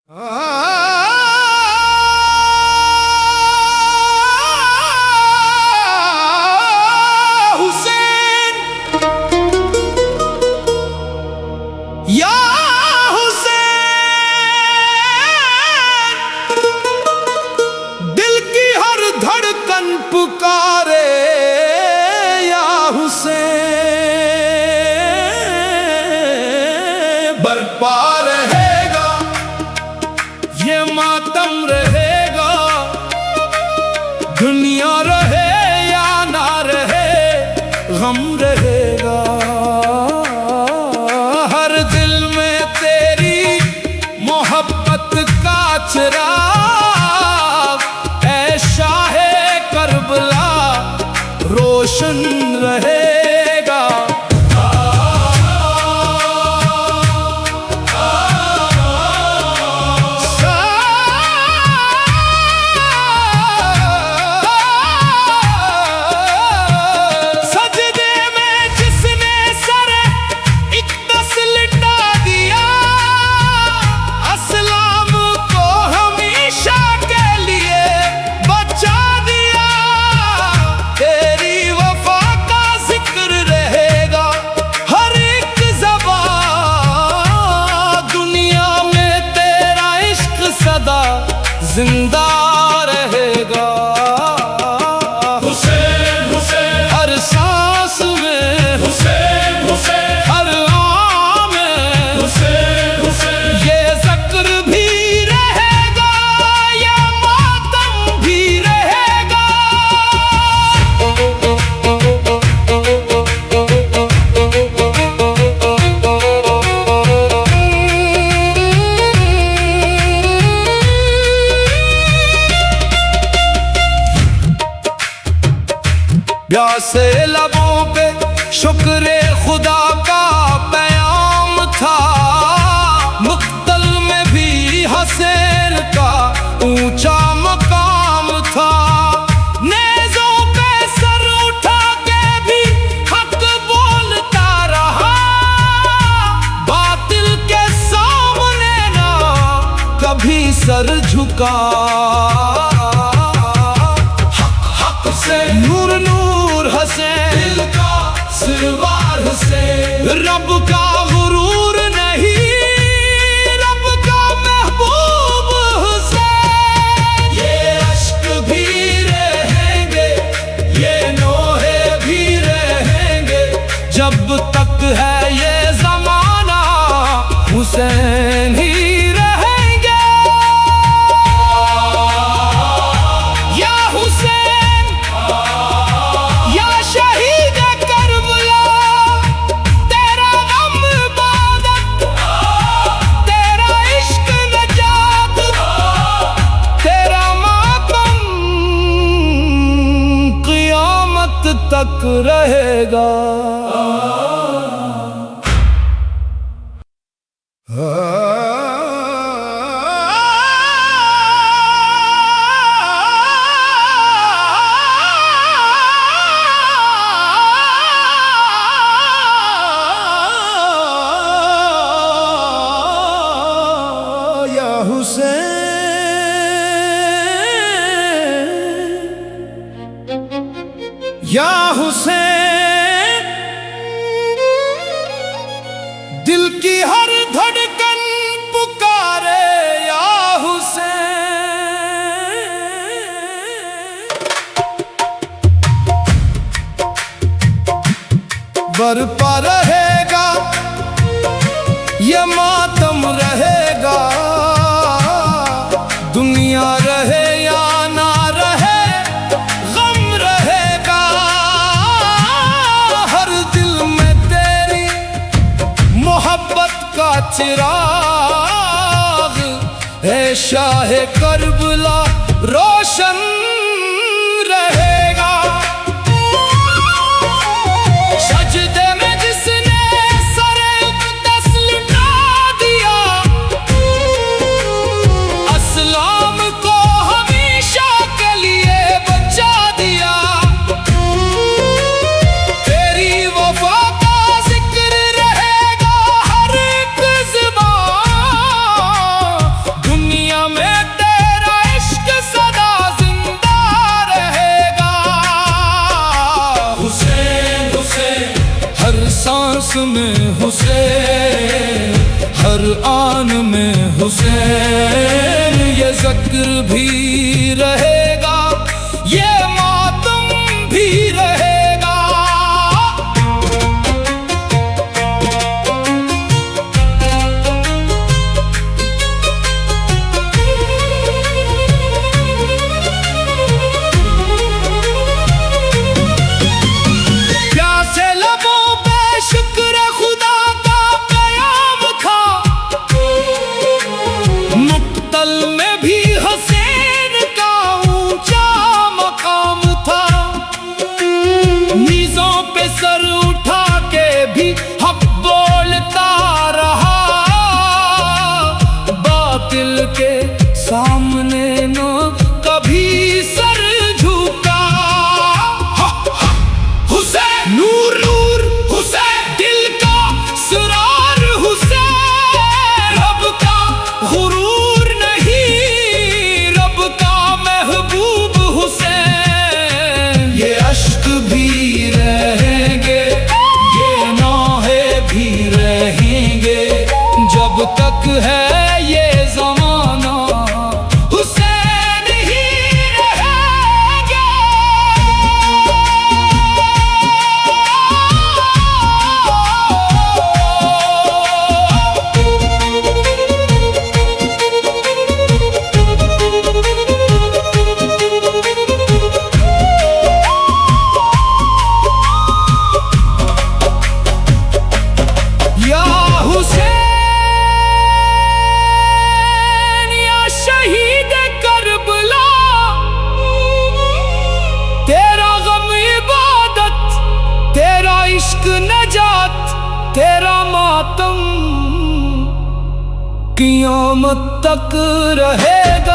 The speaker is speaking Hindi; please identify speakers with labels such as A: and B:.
A: हुसैन या हुसैन, दिल की हर धड़कन पुकारे या हुसैन। बरपा रहेगा ये मातम रहेगा, दुनिया रहे या ना रहे गम रहेगा। हर दिल में तेरी मोहब्बत का चिराग, ऐ शाहे करबला रोशन रहेगा। जिंदा रहेगा हुसैन हुसैन, हर सांस में हुसैन हुसैन, हर आँ में हुसैन हुसैन। ये ज़क्र भी रहेगा, ये मातम भी रहेगा। प्यासे लबों पे शुक्र खुदा का प्याम था, मुक्तल में भी हुसैन का ऊंचा मकाम था। नेज़ों पे सर उठा के भी हक बोलता रहा, बातिल के सामने ना कभी सर झुका। नूर नूर हुसैन, दिल का सिरवार हुसैन, रब का गुरूर नहीं, रब का महबूब हुसैन। ये अश्क भी रहेंगे, ये नोहे भी रहेंगे, जब तक है ये जमाना हुसैन ही रहेंगे। या हुसैन तक रहेगा। या हुसैन या हुसैन, दिल की हर धड़कन पुकारे या हुसैन। बरपा रहेगा ये मातम रहेगा, दुनिया रहे या ना रहे गम रहेगा। हर दिल में तेरी मोहब्बत का चिराग, है शाहे करबला रोशन रहेगा। सजदे में जिसने सरे मुक़द्दस लुटा दिया, अस्लाम को हमेशा के लिए बचा दिया। तेरी वफा का जिक्र रहेगा हर एक ज़ुबान, हुसैन ये ज़िक्र भी रहेगा, ये मातम भी रहेगा। प्यासे लबों पे शुक्र खुदा का क़याम था, मुक़्तल में भी हुसैन का ऊंचा मकाम था। नीज़ों पे सर उठा के भी हक़ बोलता रहा, बातिल के सामने न कभी सर झुका। हुसैन नूर नूर हुसैन दिल का सुरार हुसैन, रब का गुरूर नहीं, रब का महबूब हुसैन। ये अश्क भी रहेंगे, ये नौहे भी रहेंगे, जब तक है ये ज़माना हुसैन ही रहेंगे। या हुसैन या शहीद करबला, तेरा गम इबादत, तेरा इश्क नजात, तेरा मातम क़यामत तक रहेगा।